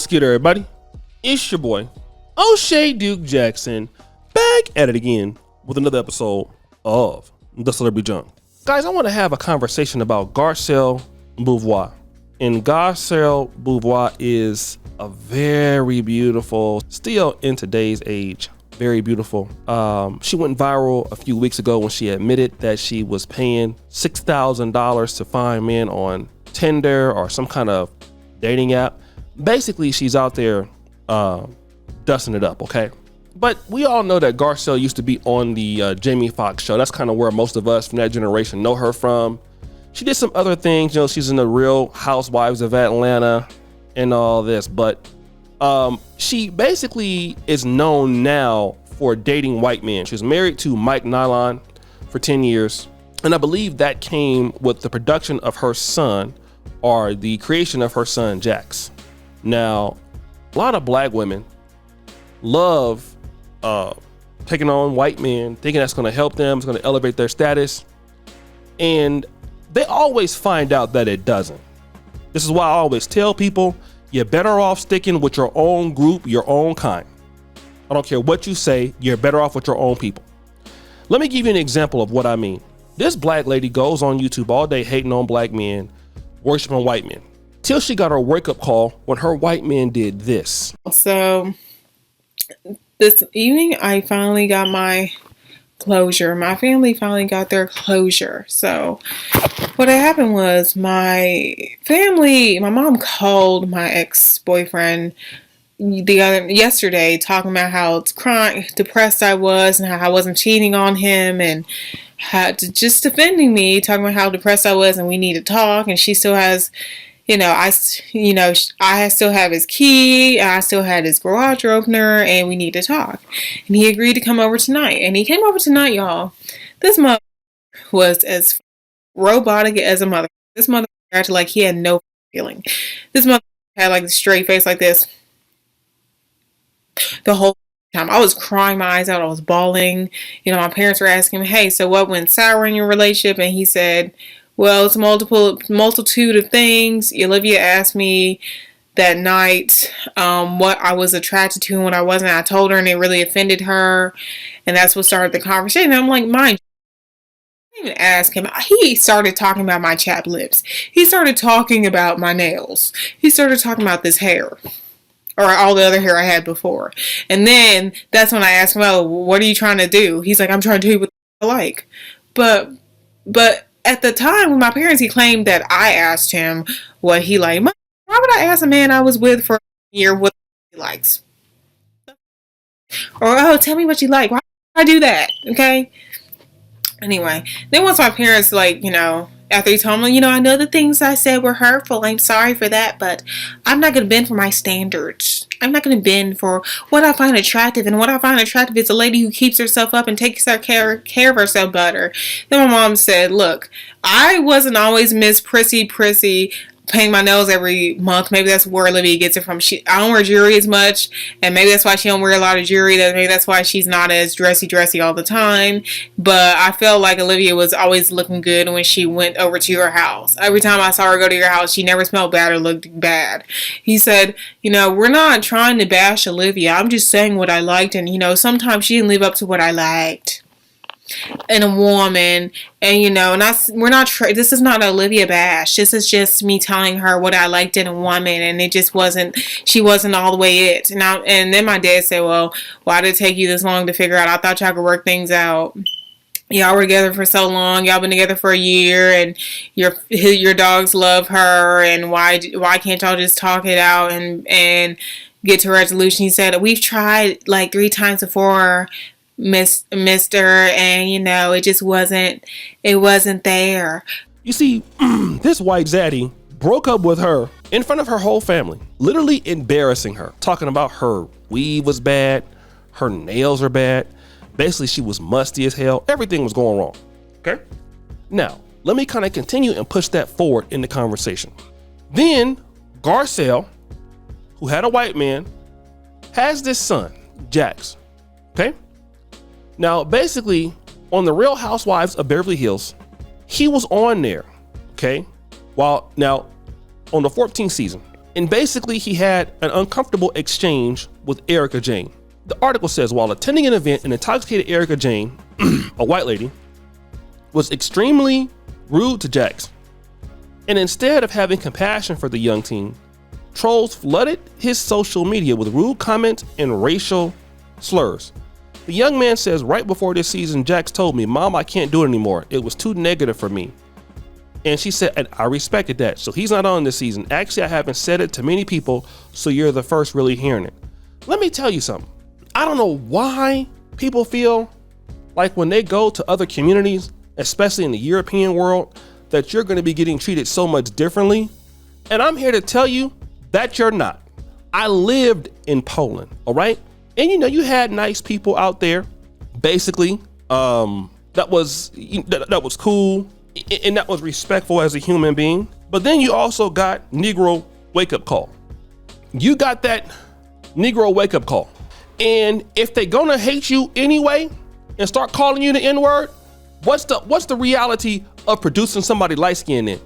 What's good, everybody? It's your boy, O'Shea Duke Jackson, back at it again with another episode of The Celebrity Junk. Guys, I want to have a conversation about Garcelle Beauvais. And Garcelle Beauvais is a very beautiful, still in today's age, very beautiful. She went viral a few weeks ago when she admitted that she was paying $6,000 to find men on Tinder or some kind of dating app. Basically, she's out there dusting it up, okay? But we all know that Garcelle used to be on the Jamie Foxx show. That's kind of where most of us from that generation know her from. She did some other things, you know, she's in the Real Housewives of Atlanta and all this, but she basically is known now for dating white men. She was married to Mike Nylon for 10 years, and I believe that came with the production of her son, or the creation of her son, Jax. Now, a lot of black women love taking on white men, thinking that's going to help them, it's going to elevate their status, and they always find out that it doesn't. This is why I always tell people, you're better off sticking with your own group, your own kind. I don't care what you say, you're better off with your own people. Let me give you an example of what I mean. This black lady goes on YouTube all day hating on black men, worshiping white men, till she got her wake-up call when her white man did this. So this evening, I finally got my closure. My family finally got their closure. So what had happened was my mom called my ex-boyfriend yesterday, talking about how depressed I was and how I wasn't cheating on him, and just defending me, talking about how depressed I was and we need to talk. And she still has, I still have his key, I still had his garage door opener, and we need to talk. And he agreed to come over tonight. And he came over tonight, y'all. This mother was as robotic as a mother. This mother acted like he had no feeling. This mother had like a straight face like this the whole time. I was crying my eyes out. I was bawling. My parents were asking me, hey, so what went sour in your relationship? And he said, well, it's a multitude of things. Olivia asked me that night what I was attracted to and what I wasn't. I told her, and it really offended her, and that's what started the conversation. And I'm like, mind you, I didn't even ask him. He started talking about my chapped lips. He started talking about my nails. He started talking about this hair, or all the other hair I had before. And then that's when I asked him, well, what are you trying to do? He's like, I'm trying to do what I like. But at the time with my parents, he claimed that I asked him what he liked. Why would I ask a man I was with for a year what he likes? Or, oh, tell me what you like. Why would I do that? Okay? Anyway, then once my parents, after he told me, I know the things I said were hurtful. I'm sorry for that, but I'm not going to bend for my standards. I'm not going to bend for what I find attractive. And what I find attractive is a lady who keeps herself up and takes care of herself better. Then my mom said, look, I wasn't always Miss Prissy, painting my nails every month. Maybe that's where Olivia gets it from. I don't wear jewelry as much, and maybe that's why she don't wear a lot of jewelry. Maybe that's why she's not as dressy all the time. But I felt like Olivia was always looking good when she went over to your house. Every time I saw her go to your house, she never smelled bad or looked bad. He said, we're not trying to bash Olivia. I'm just saying what I liked, and sometimes she didn't live up to what I liked in a woman. And this is not Olivia bash. This is just me telling her what I liked in a woman, and she wasn't all the way it. And then my dad said, well, why did it take you this long to figure out? I thought y'all could work things out. Y'all were together for so long. Y'all been together for a year, and your dogs love her, and why can't y'all just talk it out and get to a resolution? He said, we've tried like 3 times before, Mister, and it just wasn't there. You see, this white Zaddy broke up with her in front of her whole family, literally embarrassing her, talking about her weave was bad, her nails are bad. Basically, she was musty as hell. Everything was going wrong. Okay? Now, let me kind of continue and push that forward in the conversation. Then, Garcelle, who had a white man, has this son, Jax. Okay? Now, basically, on the Real Housewives of Beverly Hills, he was on there, okay? Now, on the 14th season, And basically, he had an uncomfortable exchange with Erica Jane. The article says, while attending an event, an intoxicated Erica Jane, a white lady, was extremely rude to Jax. And instead of having compassion for the young teen, trolls flooded his social media with rude comments and racial slurs. The young man says, right before this season, Jax told me, "Mom, I can't do it anymore. It was too negative for me." And she said, and I respected that. So he's not on this season. Actually, I haven't said it to many people, so you're the first really hearing it. Let me tell you something. I don't know why people feel like when they go to other communities, especially in the European world, that you're going to be getting treated so much differently. And I'm here to tell you that you're not. I lived in Poland, all right? And you had nice people out there, basically, that was cool and that was respectful as a human being. But then you also got Negro wake-up call. You got that Negro wake-up call. And if they're gonna hate you anyway and start calling you the N-word, what's the reality of producing somebody light-skinned then?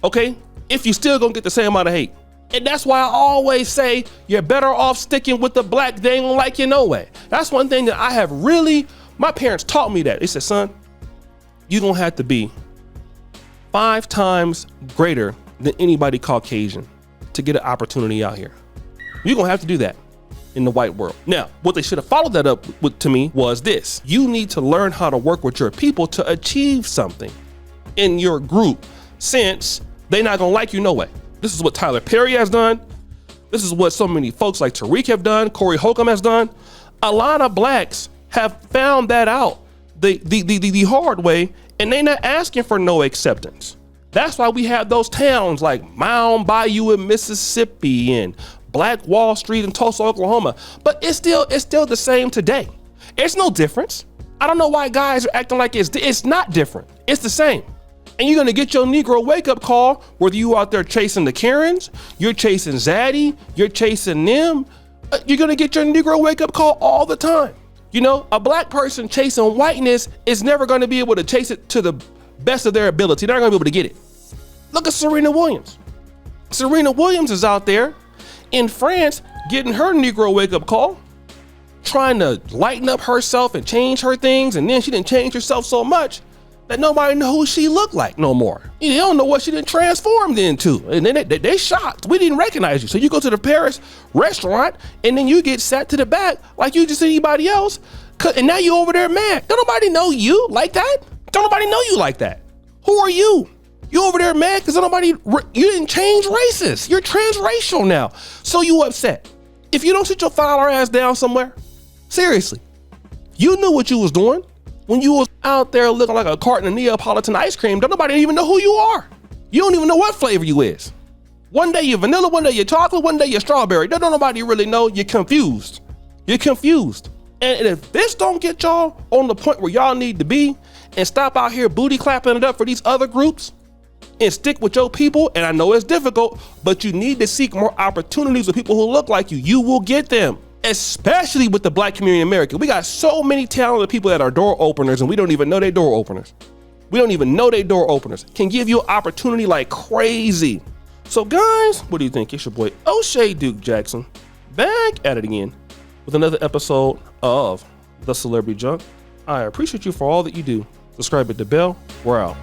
Okay? If you still gonna get the same amount of hate. And that's why I always say you're better off sticking with the black. They ain't gonna like you no way. That's one thing that I have really, my parents taught me that. They said, son, you're gonna have to be 5 times greater than anybody Caucasian to get an opportunity out here. You're gonna have to do that in the white world. Now, what they should have followed that up with to me was this. You need to learn how to work with your people to achieve something in your group, since they're not gonna like you no way. This is what Tyler Perry has done. This is what so many folks like Tariq have done, Corey Holcomb has done. A lot of blacks have found that out the hard way, and they're not asking for no acceptance. That's why we have those towns like Mound Bayou in Mississippi and Black Wall Street in Tulsa, Oklahoma. But it's still the same today. It's no difference. I don't know why guys are acting like it's not different. It's the same. And you're gonna get your Negro wake-up call, whether you out there chasing the Karens, you're chasing Zaddy, you're chasing them, you're gonna get your Negro wake-up call all the time. A black person chasing whiteness is never gonna be able to chase it to the best of their ability. They're not gonna be able to get it. Look at Serena Williams. Serena Williams is out there in France getting her Negro wake-up call, trying to lighten up herself and change her things, and then she didn't change herself so much that nobody know who she looked like no more. They don't know what she done transformed into. And then they shocked. We didn't recognize you. So you go to the Paris restaurant and then you get sat to the back like you just anybody else. And now you over there mad. Don't nobody know you like that. Don't nobody know you like that. Who are you? You over there mad because you didn't change races. You're transracial now. So you upset. If you don't sit your foul ass down somewhere, seriously, you knew what you was doing. When you was out there looking like a carton of Neapolitan ice cream, don't nobody even know who you are. You don't even know what flavor you is. One day you're vanilla, one day you're chocolate, one day you're strawberry. Don't nobody really know. You're confused. You're confused. And if this don't get y'all on the point where y'all need to be and stop out here booty clapping it up for these other groups and stick with your people, and I know it's difficult, but you need to seek more opportunities with people who look like you. You will get them. Especially with the black community in America. We got so many talented people that are door openers and we don't even know they door openers. We don't even know they door openers. Can give you an opportunity like crazy. So guys, what do you think? It's your boy O'Shea Duke Jackson back at it again with another episode of The Celebrity Junk. I appreciate you for all that you do. Subscribe, hit the bell. We're out.